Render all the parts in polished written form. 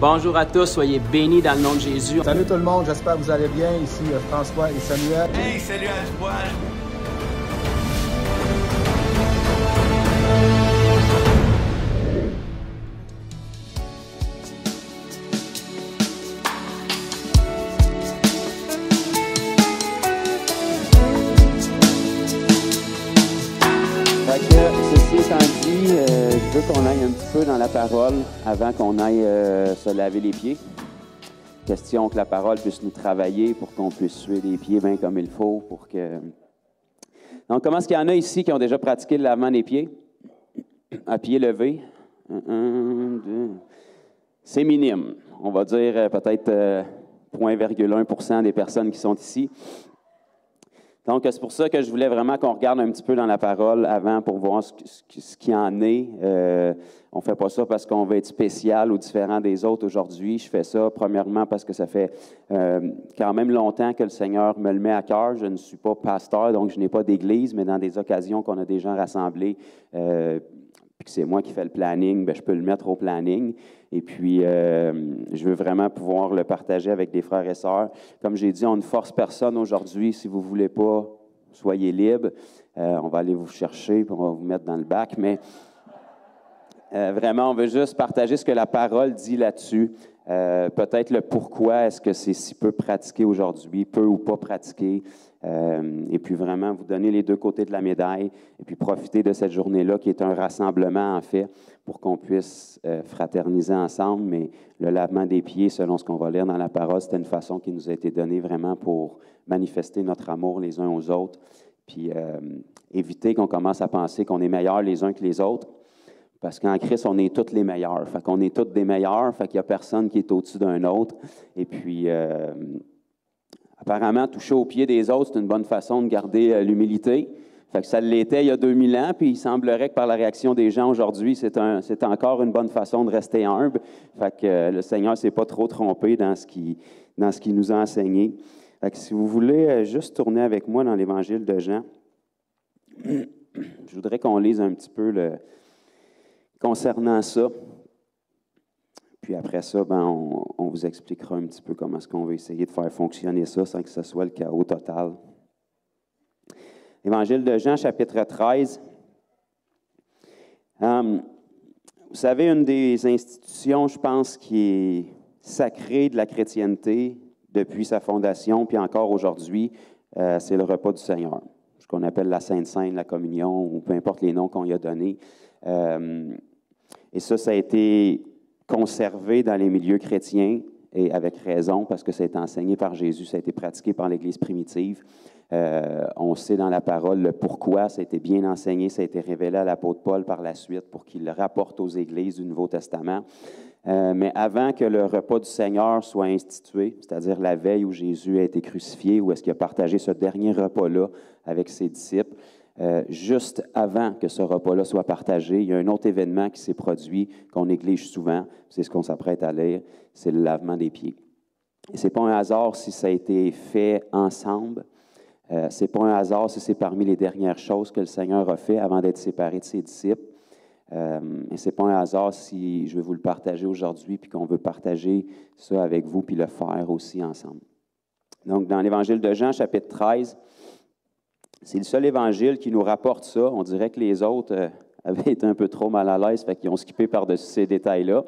Bonjour à tous, soyez bénis dans le nom de Jésus. Salut tout le monde, j'espère que vous allez bien. Ici François et Samuel. Hey, salut à toi! Ceci étant dit, je veux qu'on aille un petit peu dans la parole avant qu'on aille se laver les pieds. Question que la parole puisse nous travailler pour qu'on puisse suer les pieds bien comme il faut. Donc, comment est-ce qu'il y en a ici qui ont déjà pratiqué le lavement des pieds? À pied levé. 1, 2. C'est minime. On va dire peut-être 0,1% des personnes qui sont ici. Donc, c'est pour ça que je voulais vraiment qu'on regarde un petit peu dans la parole avant pour voir ce qu'il en est. On ne fait pas ça parce qu'on veut être spécial ou différent des autres aujourd'hui. Je fais ça premièrement parce que ça fait quand même longtemps que le Seigneur me le met à cœur. Je ne suis pas pasteur, donc je n'ai pas d'église, mais dans des occasions qu'on a des gens rassemblés, puis que c'est moi qui fais le planning, bien, je peux le mettre au planning. Et puis, je veux vraiment pouvoir le partager avec des frères et sœurs. Comme j'ai dit, on ne force personne aujourd'hui. Si vous ne voulez pas, soyez libre. On va aller vous chercher, puis on va vous mettre dans le bac. Mais vraiment, on veut juste partager ce que la parole dit là-dessus. Peut-être le pourquoi est-ce que c'est si peu pratiqué aujourd'hui, peu ou pas pratiqué. Et puis vraiment vous donner les deux côtés de la médaille et puis profiter de cette journée-là qui est un rassemblement en fait pour qu'on puisse fraterniser ensemble. Mais le lavement des pieds, selon ce qu'on va lire dans la parole, c'était une façon qui nous a été donnée vraiment pour manifester notre amour les uns aux autres, puis éviter qu'on commence à penser qu'on est meilleurs les uns que les autres. Parce qu'en Christ, on est tous les meilleurs. Fait qu'on est tous des meilleurs, fait qu'il n'y a personne qui est au-dessus d'un autre. Et puis, apparemment, toucher aux pieds des autres, c'est une bonne façon de garder l'humilité. Fait que ça l'était il y a 2000 ans, puis il semblerait que par la réaction des gens aujourd'hui, c'est encore une bonne façon de rester humble. Fait que le Seigneur ne s'est pas trop trompé dans ce qu'il nous a enseigné. Fait que si vous voulez juste tourner avec moi dans l'Évangile de Jean, je voudrais qu'on lise un petit peu concernant ça. Puis après ça, on vous expliquera un petit peu comment est-ce qu'on va essayer de faire fonctionner ça sans que ce soit le chaos total. Évangile de Jean, chapitre 13. Vous savez, une des institutions, je pense, qui est sacrée de la chrétienté depuis sa fondation, puis encore aujourd'hui, c'est le repas du Seigneur. Ce qu'on appelle la Sainte Seine, la communion, ou peu importe les noms qu'on y a donnés. Et ça a été conservé dans les milieux chrétiens, et avec raison, parce que ça a été enseigné par Jésus, ça a été pratiqué par l'Église primitive. On sait dans la parole le pourquoi, ça a été bien enseigné, ça a été révélé à l'apôtre Paul par la suite pour qu'il le rapporte aux Églises du Nouveau Testament. Mais avant que le repas du Seigneur soit institué, c'est-à-dire la veille où Jésus a été crucifié, où est-ce qu'il a partagé ce dernier repas-là avec ses disciples, juste avant que ce repas-là soit partagé, il y a un autre événement qui s'est produit, qu'on néglige souvent, c'est ce qu'on s'apprête à lire, c'est le lavement des pieds. Et ce n'est pas un hasard si ça a été fait ensemble, ce n'est pas un hasard si c'est parmi les dernières choses que le Seigneur a fait avant d'être séparé de ses disciples. Et ce n'est pas un hasard si je veux vous le partager aujourd'hui, puis qu'on veut partager ça avec vous, puis le faire aussi ensemble. Donc, dans l'Évangile de Jean, chapitre 13, c'est le seul évangile qui nous rapporte ça. On dirait que les autres avaient été un peu trop mal à l'aise, fait qu'ils ont skippé par-dessus ces détails-là.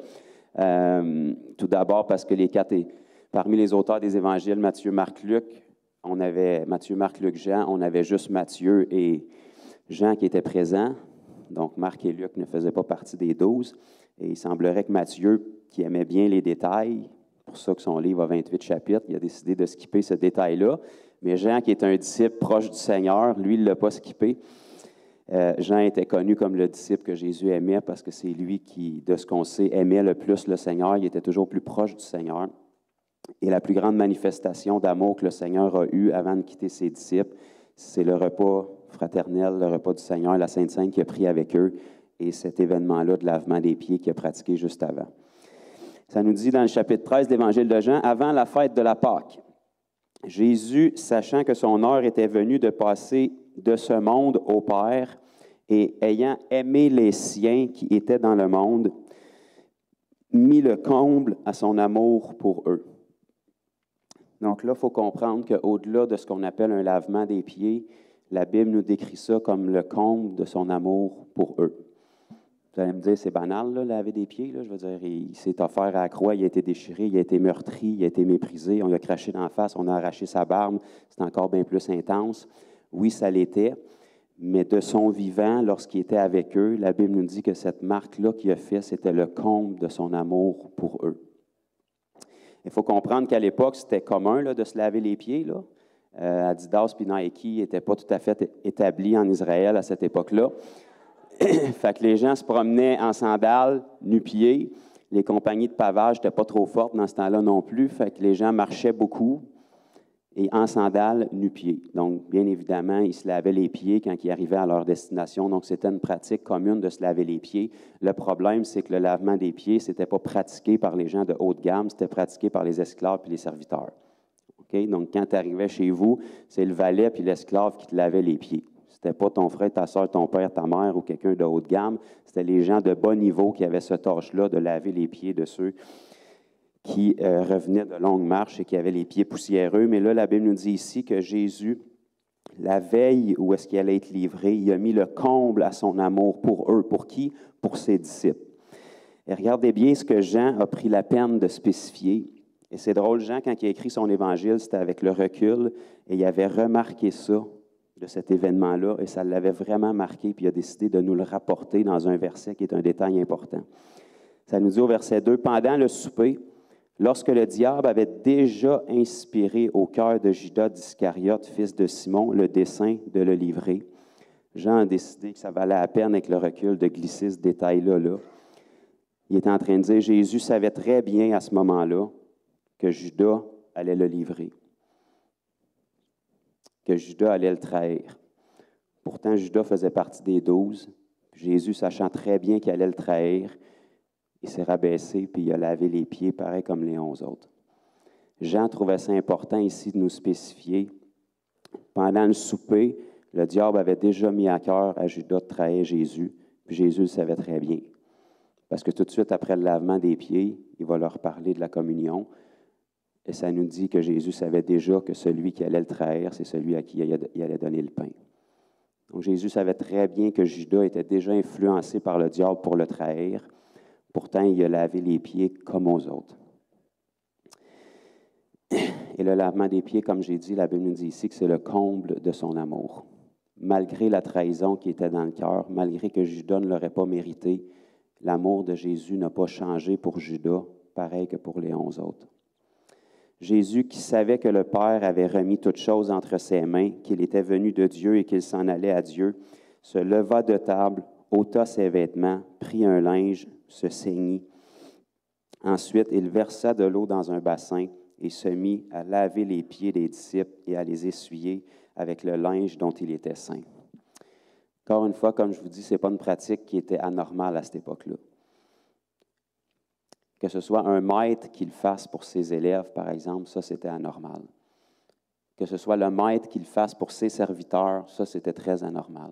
Tout d'abord parce que parmi les auteurs des évangiles, Matthieu, Marc, Luc, on avait Matthieu, Marc, Luc, Jean, on avait juste Matthieu et Jean qui étaient présents. Donc, Marc et Luc ne faisaient pas partie des 12. Et il semblerait que Matthieu, qui aimait bien les détails, pour ça que son livre a 28 chapitres, il a décidé de skipper ce détail-là. Mais Jean, qui est un disciple proche du Seigneur, lui, il ne l'a pas skippé. Jean était connu comme le disciple que Jésus aimait parce que c'est lui qui, de ce qu'on sait, aimait le plus le Seigneur. Il était toujours plus proche du Seigneur. Et la plus grande manifestation d'amour que le Seigneur a eue avant de quitter ses disciples, c'est le repas fraternel, le repas du Seigneur, la Sainte Seine qu'il a pris avec eux et cet événement-là de lavement des pieds qu'il a pratiqué juste avant. Ça nous dit dans le chapitre 13 de l'Évangile de Jean, avant la fête de la Pâque, Jésus, sachant que son heure était venue de passer de ce monde au Père, et ayant aimé les siens qui étaient dans le monde, mis le comble à son amour pour eux. Donc là, il faut comprendre qu'au-delà de ce qu'on appelle un lavement des pieds, la Bible nous décrit ça comme le comble de son amour pour eux. Vous allez me dire, c'est banal, là, laver des pieds. Là. Je veux dire, il s'est offert à la croix, il a été déchiré, il a été meurtri, il a été méprisé, on lui a craché d'en face, on a arraché sa barbe. C'est encore bien plus intense. Oui, ça l'était, mais de son vivant, lorsqu'il était avec eux, la Bible nous dit que cette marque-là qu'il a faite, c'était le comble de son amour pour eux. Il faut comprendre qu'à l'époque, c'était commun là, de se laver les pieds. Là. Adidas et Nike n'étaient pas tout à fait établis en Israël à cette époque-là. Fait que les gens se promenaient en sandales, nu-pieds. Les compagnies de pavage n'étaient pas trop fortes dans ce temps-là non plus. Fait que les gens marchaient beaucoup et en sandales, nu-pieds. Donc, bien évidemment, ils se lavaient les pieds quand ils arrivaient à leur destination. Donc, c'était une pratique commune de se laver les pieds. Le problème, c'est que le lavement des pieds, ce n'était pas pratiqué par les gens de haute gamme, c'était pratiqué par les esclaves et les serviteurs. Okay? Donc, quand tu arrivais chez vous, c'est le valet puis l'esclave qui te lavait les pieds. Ce n'était pas ton frère, ta soeur, ton père, ta mère ou quelqu'un de haute gamme. C'était les gens de bas niveau qui avaient cette tâche-là de laver les pieds de ceux qui revenaient de longues marches et qui avaient les pieds poussiéreux. Mais là, la Bible nous dit ici que Jésus, la veille où est-ce qu'il allait être livré, il a mis le comble à son amour pour eux. Pour qui? Pour ses disciples. Et regardez bien ce que Jean a pris la peine de spécifier. Et c'est drôle, Jean, quand il a écrit son évangile, c'était avec le recul, et il avait remarqué ça, de cet événement-là, et ça l'avait vraiment marqué, puis il a décidé de nous le rapporter dans un verset qui est un détail important. Ça nous dit au verset 2, « Pendant le souper, lorsque le diable avait déjà inspiré au cœur de Judas d'Iscariote, fils de Simon, le dessein de le livrer, Jean a décidé que ça valait la peine avec le recul de glisser ce détail-là. Là. Il était en train de dire, Jésus savait très bien à ce moment-là que Judas allait le livrer, que Judas allait le trahir. Pourtant, Judas faisait partie des 12. Jésus, sachant très bien qu'il allait le trahir, il s'est rabaissé puis il a lavé les pieds, pareil comme les 11 autres. Jean trouvait ça important ici de nous spécifier. Pendant le souper, le diable avait déjà mis à cœur à Judas de trahir Jésus, puis Jésus le savait très bien. Parce que tout de suite après le lavement des pieds, il va leur parler de la communion. Et ça nous dit que Jésus savait déjà que celui qui allait le trahir, c'est celui à qui il allait donner le pain. Donc Jésus savait très bien que Judas était déjà influencé par le diable pour le trahir. Pourtant, il a lavé les pieds comme aux autres. Et le lavement des pieds, comme j'ai dit, la Bible nous dit ici que c'est le comble de son amour. Malgré la trahison qui était dans le cœur, malgré que Judas ne l'aurait pas mérité, l'amour de Jésus n'a pas changé pour Judas, pareil que pour les 11 autres. Jésus, qui savait que le Père avait remis toutes choses entre ses mains, qu'il était venu de Dieu et qu'il s'en allait à Dieu, se leva de table, ôta ses vêtements, prit un linge, se ceignit. Ensuite, il versa de l'eau dans un bassin et se mit à laver les pieds des disciples et à les essuyer avec le linge dont il était saint. Encore une fois, comme je vous dis, ce n'est pas une pratique qui était anormale à cette époque-là. Que ce soit un maître qui le fasse pour ses élèves, par exemple, ça, c'était anormal. Que ce soit le maître qui le fasse pour ses serviteurs, ça, c'était très anormal.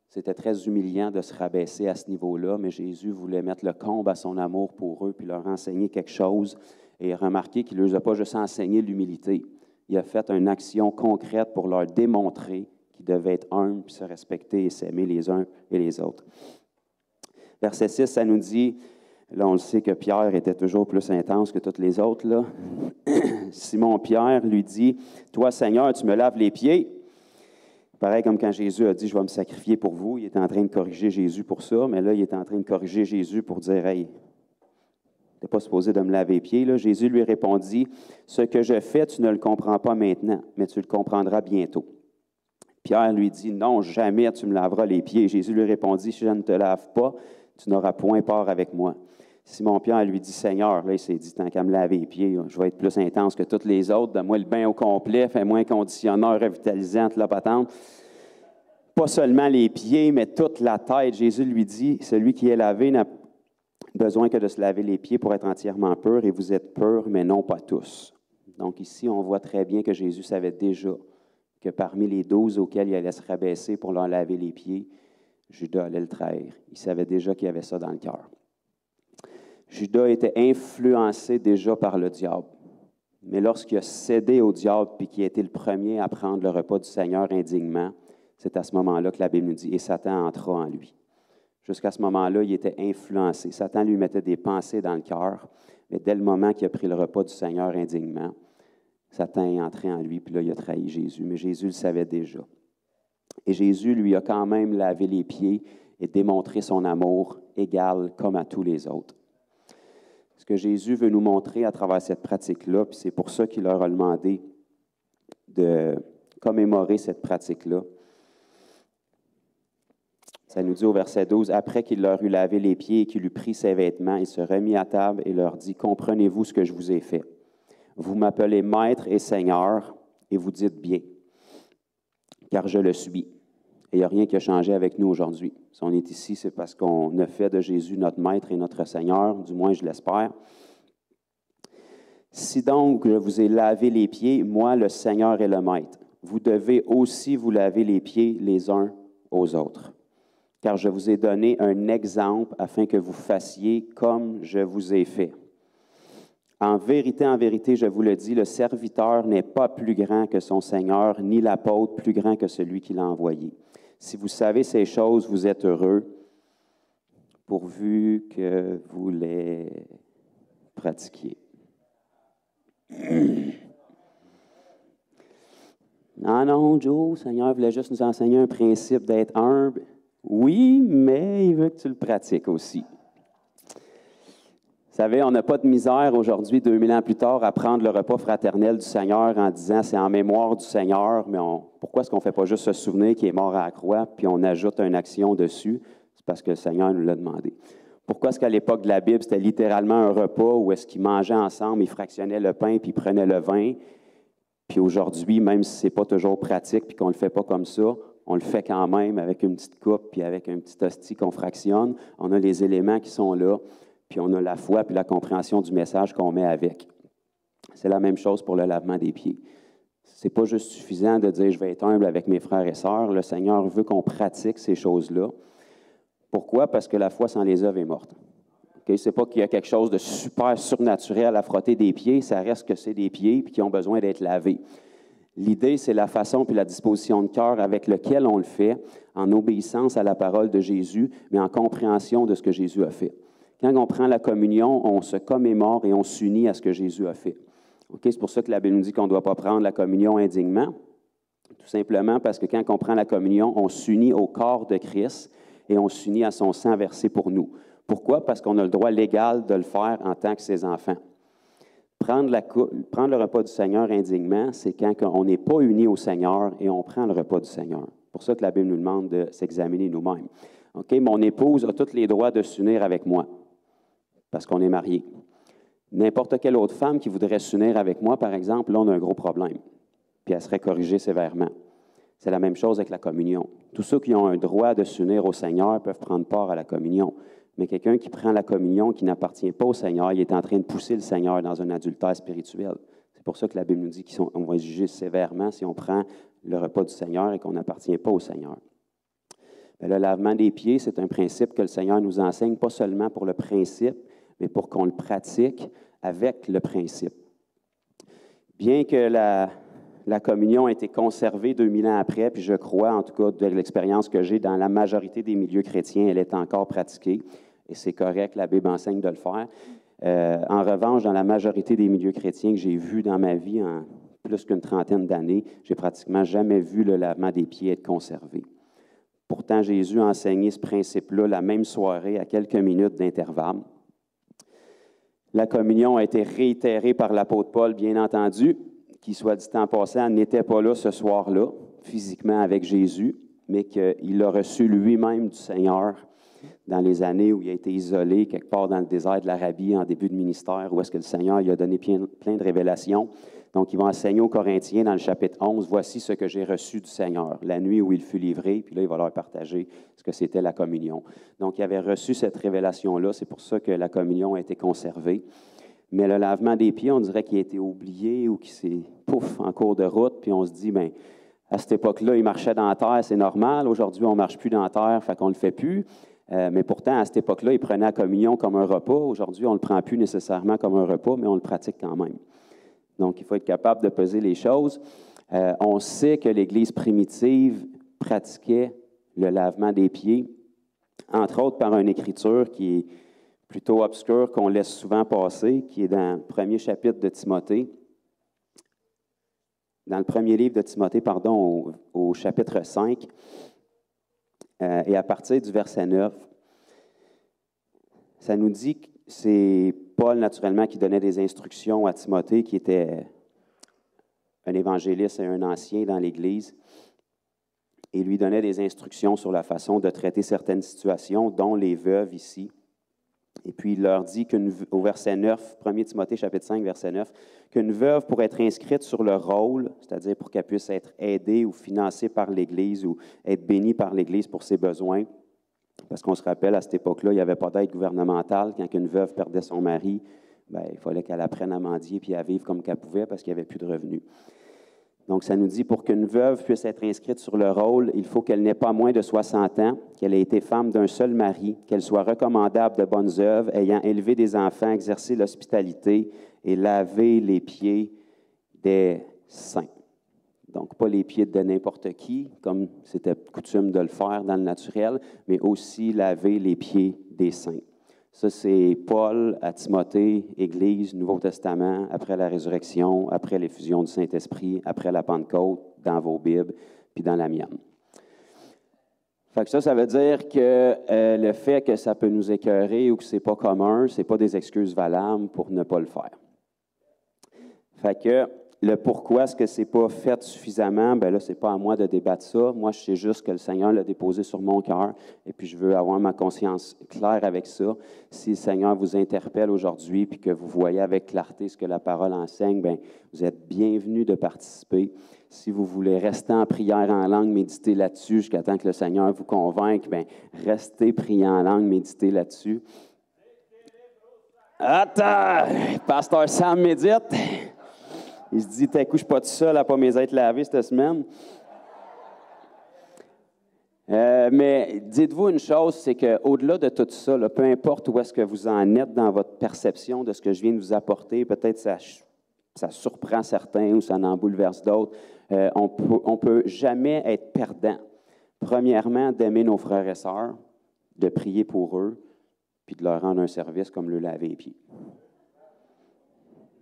C'était très humiliant de se rabaisser à ce niveau-là, mais Jésus voulait mettre le comble à son amour pour eux, puis leur enseigner quelque chose. Et remarquez qu'il ne leur a pas juste enseigné l'humilité. Il a fait une action concrète pour leur démontrer qu'ils devaient être humbles, puis se respecter et s'aimer les uns et les autres. Verset 6, ça nous dit... Là, on le sait que Pierre était toujours plus intense que toutes les autres. Là. Simon-Pierre lui dit, « Toi, Seigneur, tu me laves les pieds. » Pareil comme quand Jésus a dit, « Je vais me sacrifier pour vous. » Il était en train de corriger Jésus pour ça, mais là, il est en train de corriger Jésus pour dire, « Hey, tu n'es pas supposé de me laver les pieds. » Là. Jésus lui répondit, « Ce que je fais, tu ne le comprends pas maintenant, mais tu le comprendras bientôt. » Pierre lui dit, « Non, jamais tu me laveras les pieds. » Jésus lui répondit, « Si je ne te lave pas, tu n'auras point part avec moi. » Simon-Pierre lui dit, « Seigneur, là, il s'est dit, tant qu'à me laver les pieds, je vais être plus intense que tous les autres, donne-moi le bain au complet, fais-moi un conditionneur revitalisant, la patente. » Pas seulement les pieds, mais toute la tête. Jésus lui dit, « Celui qui est lavé n'a besoin que de se laver les pieds pour être entièrement pur, et vous êtes purs, mais non pas tous. » Donc ici, on voit très bien que Jésus savait déjà que parmi les 12 auxquels il allait se rabaisser pour leur laver les pieds, Judas allait le trahir. Il savait déjà qu'il y avait ça dans le cœur. Judas était influencé déjà par le diable. Mais lorsqu'il a cédé au diable puis qu'il a été le premier à prendre le repas du Seigneur indignement, c'est à ce moment-là que la Bible nous dit « Et Satan entra en lui ». Jusqu'à ce moment-là, il était influencé. Satan lui mettait des pensées dans le cœur, mais dès le moment qu'il a pris le repas du Seigneur indignement, Satan est entré en lui, puis là, il a trahi Jésus. Mais Jésus le savait déjà. Et Jésus lui a quand même lavé les pieds et démontré son amour égal comme à tous les autres. Ce que Jésus veut nous montrer à travers cette pratique-là, puis c'est pour ça qu'il leur a demandé de commémorer cette pratique-là. Ça nous dit au verset 12, « Après qu'il leur eut lavé les pieds et qu'il eut pris ses vêtements, il se remit à table et leur dit, « Comprenez-vous ce que je vous ai fait? Vous m'appelez Maître et Seigneur, et vous dites bien, car je le suis. » Et il n'y a rien qui a changé avec nous aujourd'hui. Si on est ici, c'est parce qu'on a fait de Jésus notre Maître et notre Seigneur, du moins je l'espère. « Si donc je vous ai lavé les pieds, moi le Seigneur et le Maître, vous devez aussi vous laver les pieds les uns aux autres. Car je vous ai donné un exemple afin que vous fassiez comme je vous ai fait. En vérité, je vous le dis, le serviteur n'est pas plus grand que son Seigneur, ni l'apôtre plus grand que celui qui l'a envoyé. Si vous savez ces choses, vous êtes heureux, pourvu que vous les pratiquiez. » Non, Joe, le Seigneur voulait juste nous enseigner un principe d'être humble. Oui, mais il veut que tu le pratiques aussi. Vous savez, on n'a pas de misère aujourd'hui, 2000 ans plus tard, à prendre le repas fraternel du Seigneur en disant c'est en mémoire du Seigneur, mais pourquoi est-ce qu'on ne fait pas juste se souvenir qu'il est mort à la croix, puis on ajoute une action dessus? C'est parce que le Seigneur nous l'a demandé. Pourquoi est-ce qu'à l'époque de la Bible, c'était littéralement un repas où est-ce qu'ils mangeaient ensemble, ils fractionnaient le pain, puis ils prenaient le vin? Puis aujourd'hui, même si ce n'est pas toujours pratique, puis qu'on ne le fait pas comme ça, on le fait quand même avec une petite coupe, puis avec un petit hostie qu'on fractionne. On a les éléments qui sont là, puis on a la foi, puis la compréhension du message qu'on met avec. C'est la même chose pour le lavement des pieds. Ce n'est pas juste suffisant de dire « je vais être humble avec mes frères et sœurs ». Le Seigneur veut qu'on pratique ces choses-là. Pourquoi? Parce que la foi sans les œuvres est morte. Okay? Ce n'est pas qu'il y a quelque chose de super surnaturel à frotter des pieds, ça reste que c'est des pieds puis qui ont besoin d'être lavés. L'idée, c'est la façon puis la disposition de cœur avec laquelle on le fait, en obéissance à la parole de Jésus, mais en compréhension de ce que Jésus a fait. Quand on prend la communion, on se commémore et on s'unit à ce que Jésus a fait. Okay? C'est pour ça que la Bible nous dit qu'on ne doit pas prendre la communion indignement, tout simplement parce que quand on prend la communion, on s'unit au corps de Christ et on s'unit à son sang versé pour nous. Pourquoi? Parce qu'on a le droit légal de le faire en tant que ses enfants. Prendre le repas du Seigneur indignement, c'est quand on n'est pas uni au Seigneur et on prend le repas du Seigneur. C'est pour ça que la Bible nous demande de s'examiner nous-mêmes. Okay? Mon épouse a tous les droits de s'unir avec moi parce qu'on est mariés. N'importe quelle autre femme qui voudrait s'unir avec moi, par exemple, là, on a un gros problème. Puis elle serait corrigée sévèrement. C'est la même chose avec la communion. Tous ceux qui ont un droit de s'unir au Seigneur peuvent prendre part à la communion. Mais quelqu'un qui prend la communion, qui n'appartient pas au Seigneur, il est en train de pousser le Seigneur dans un adultère spirituel. C'est pour ça que la Bible nous dit qu'on va juger sévèrement si on prend le repas du Seigneur et qu'on n'appartient pas au Seigneur. Mais le lavement des pieds, c'est un principe que le Seigneur nous enseigne, pas seulement pour le principe, mais pour qu'on le pratique avec le principe. Bien que la communion ait été conservée 2000 ans après, puis je crois, en tout cas de l'expérience que j'ai, dans la majorité des milieux chrétiens, elle est encore pratiquée. Et c'est correct, la Bible enseigne de le faire. En revanche, dans la majorité des milieux chrétiens que j'ai vus dans ma vie, en plus qu'une trentaine d'années, j'ai pratiquement jamais vu le lavement des pieds être conservé. Pourtant, Jésus a enseigné ce principe-là la même soirée, à quelques minutes d'intervalle. La communion a été réitérée par l'apôtre Paul, bien entendu, qui, soit dit en passant, n'était pas là ce soir-là, physiquement avec Jésus, mais qu'il l'a reçu lui-même du Seigneur dans les années où il a été isolé, quelque part dans le désert de l'Arabie, en début de ministère, où est-ce que le Seigneur lui a donné plein de révélations. Donc, il va enseigner aux Corinthiens dans le chapitre 11, « Voici ce que j'ai reçu du Seigneur, la nuit où il fut livré. » Puis là, il va leur partager ce que c'était la communion. Donc, il avait reçu cette révélation-là. C'est pour ça que la communion a été conservée. Mais le lavement des pieds, on dirait qu'il a été oublié ou qu'il s'est pouf en cours de route. Puis on se dit, bien, à cette époque-là, il marchait dans la terre, c'est normal. Aujourd'hui, on ne marche plus dans la terre, fait qu'on ne le fait plus. Mais pourtant, à cette époque-là, ils prenaient la communion comme un repas. Aujourd'hui, on ne le prend plus nécessairement comme un repas, mais on le pratique quand même. Donc, il faut être capable de peser les choses. On sait que l'Église primitive pratiquait le lavement des pieds, entre autres par une écriture qui est plutôt obscure, qu'on laisse souvent passer, qui est dans le premier chapitre de Timothée. Dans le premier livre de Timothée, pardon, au chapitre 5, et à partir du verset 9, ça nous dit que c'est Paul, naturellement, qui donnait des instructions à Timothée, qui était un évangéliste et un ancien dans l'Église, et lui donnait des instructions sur la façon de traiter certaines situations, dont les veuves ici. Et puis, il leur dit au verset 9, 1 Timothée, chapitre 5, verset 9, qu'une veuve, pour être inscrite sur le rôle, c'est-à-dire pour qu'elle puisse être aidée ou financée par l'Église ou être bénie par l'Église pour ses besoins, parce qu'on se rappelle, à cette époque-là, il n'y avait pas d'aide gouvernementale. Quand une veuve perdait son mari, bien, il fallait qu'elle apprenne à mendier puis à vivre comme qu'elle pouvait parce qu'il n'y avait plus de revenus. Donc, ça nous dit, pour qu'une veuve puisse être inscrite sur le rôle, il faut qu'elle n'ait pas moins de 60 ans, qu'elle ait été femme d'un seul mari, qu'elle soit recommandable de bonnes œuvres, ayant élevé des enfants, exercé l'hospitalité et lavé les pieds des saints. Donc, pas les pieds de n'importe qui, comme c'était coutume de le faire dans le naturel, mais aussi laver les pieds des saints. Ça, c'est Paul à Timothée, Église, Nouveau Testament, après la résurrection, après l'effusion du Saint-Esprit, après la Pentecôte, dans vos Bibles, puis dans la mienne. Fait que ça veut dire que le fait que ça peut nous écœurer ou que ce n'est pas commun, ce n'est pas des excuses valables pour ne pas le faire. Fait que le pourquoi est-ce que ce n'est pas fait suffisamment, bien là, ce n'est pas à moi de débattre ça. Moi, je sais juste que le Seigneur l'a déposé sur mon cœur et puis je veux avoir ma conscience claire avec ça. Si le Seigneur vous interpelle aujourd'hui puis que vous voyez avec clarté ce que la parole enseigne, bien, vous êtes bienvenus de participer. Si vous voulez rester en prière en langue, méditer là-dessus jusqu'à temps que le Seigneur vous convainque, bien, restez priant en langue, méditez là-dessus. Attends! Pasteur Sam médite. Il se dit, t'as coup, je ne suis pas tout seul à ne pas m'être lavé cette semaine. Mais dites-vous une chose, c'est qu'au-delà de tout ça, là, peu importe où est-ce que vous en êtes dans votre perception de ce que je viens de vous apporter, peut-être ça surprend certains ou ça en bouleverse d'autres, on peut jamais être perdant. Premièrement, d'aimer nos frères et sœurs, de prier pour eux, puis de leur rendre un service comme le laver les pieds.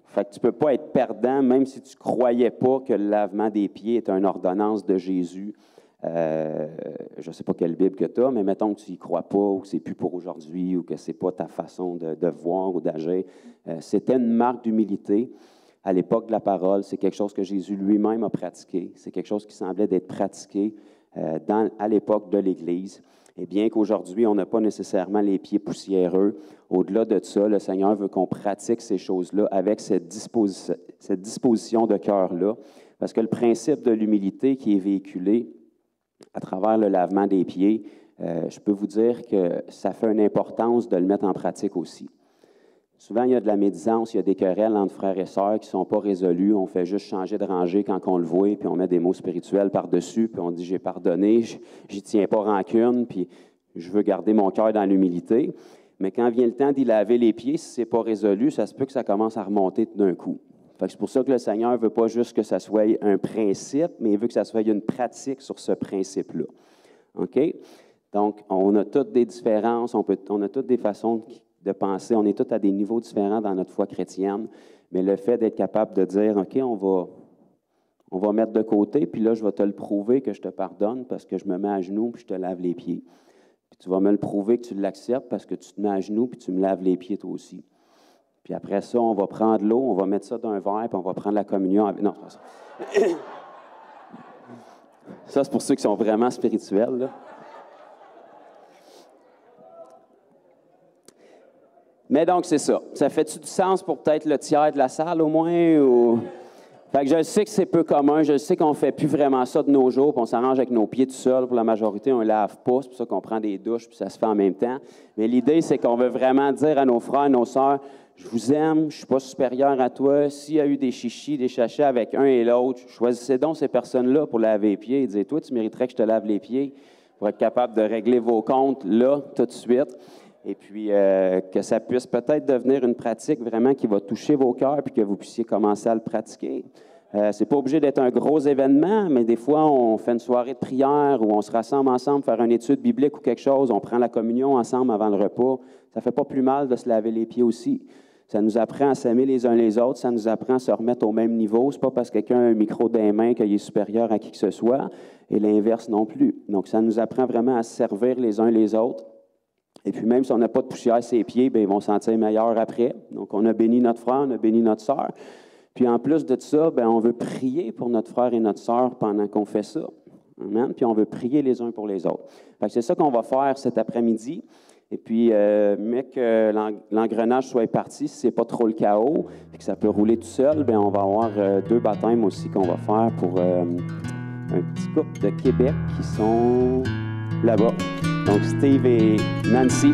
Fait que tu ne peux pas être perdant, même si tu ne croyais pas que le lavement des pieds est une ordonnance de Jésus. Je ne sais pas quelle Bible que tu as, mais mettons que tu n'y crois pas, ou que ce n'est plus pour aujourd'hui, ou que ce n'est pas ta façon de voir ou d'agir. C'était une marque d'humilité à l'époque de la parole. C'est quelque chose que Jésus lui-même a pratiqué. C'est quelque chose qui semblait d'être pratiqué à l'époque de l'Église. Et bien qu'aujourd'hui, on n'a pas nécessairement les pieds poussiéreux, au-delà de ça, le Seigneur veut qu'on pratique ces choses-là avec cette disposition de cœur-là. Parce que le principe de l'humilité qui est véhiculé à travers le lavement des pieds, je peux vous dire que ça fait une importance de le mettre en pratique aussi. Souvent, il y a de la médisance, il y a des querelles entre frères et sœurs qui ne sont pas résolues. On fait juste changer de rangée quand on le voit, puis on met des mots spirituels par-dessus, puis on dit « j'ai pardonné, j'y tiens pas rancune, puis je veux garder mon cœur dans l'humilité ». Mais quand vient le temps d'y laver les pieds, si ce n'est pas résolu, ça se peut que ça commence à remonter tout d'un coup. C'est pour ça que le Seigneur ne veut pas juste que ça soit un principe, mais il veut que ça soit une pratique sur ce principe-là. OK? Donc, on a toutes des différences, on a toutes des façons de penser. On est tous à des niveaux différents dans notre foi chrétienne, mais le fait d'être capable de dire, OK, on va mettre de côté, puis là, je vais te le prouver que je te pardonne parce que je me mets à genoux puis je te lave les pieds. Puis tu vas me le prouver que tu l'acceptes parce que tu te mets à genoux puis tu me laves les pieds toi aussi. Puis après ça, on va prendre l'eau, on va mettre ça dans un verre, puis on va prendre la communion avec... Non, c'est pas ça. Ça, c'est pour ceux qui sont vraiment spirituels, là. Mais donc, c'est ça. Ça fait-tu du sens pour peut-être le tiers de la salle, au moins? Ou... Fait que je sais que c'est peu commun. Je sais qu'on ne fait plus vraiment ça de nos jours, puis on s'arrange avec nos pieds tout seuls. Pour la majorité, on ne lave pas. C'est pour ça qu'on prend des douches, puis ça se fait en même temps. Mais l'idée, c'est qu'on veut vraiment dire à nos frères, nos sœurs, je vous aime, je ne suis pas supérieur à toi. S'il y a eu des chichis, des chachas avec un et l'autre, choisissez donc ces personnes-là pour laver les pieds. Et dites, toi, tu mériterais que je te lave les pieds. pour être capable de régler vos comptes là, tout de suite. Et puis, que ça puisse peut-être devenir une pratique vraiment qui va toucher vos cœurs puis que vous puissiez commencer à le pratiquer. C'est pas obligé d'être un gros événement, mais des fois, on fait une soirée de prière ou on se rassemble ensemble, faire une étude biblique ou quelque chose, on prend la communion ensemble avant le repas. Ça fait pas plus mal de se laver les pieds aussi. Ça nous apprend à s'aimer les uns les autres, ça nous apprend à se remettre au même niveau. C'est pas parce que quelqu'un a un micro dans les mains qu'il est supérieur à qui que ce soit, et l'inverse non plus. Donc, ça nous apprend vraiment à se servir les uns les autres. Et puis, même si on n'a pas de poussière sur les pieds, bien, ils vont se sentir meilleurs après. Donc, on a béni notre frère, on a béni notre sœur. Puis, en plus de ça, bien, on veut prier pour notre frère et notre sœur pendant qu'on fait ça. Amen. Puis, on veut prier les uns pour les autres. Fait que c'est ça qu'on va faire cet après-midi. Et puis, mais que l'engrenage soit parti, si ce n'est pas trop le chaos, et que ça peut rouler tout seul, bien, on va avoir 2 baptêmes aussi qu'on va faire pour un petit couple de Québec qui sont là-bas. Donc, Steve et Nancy.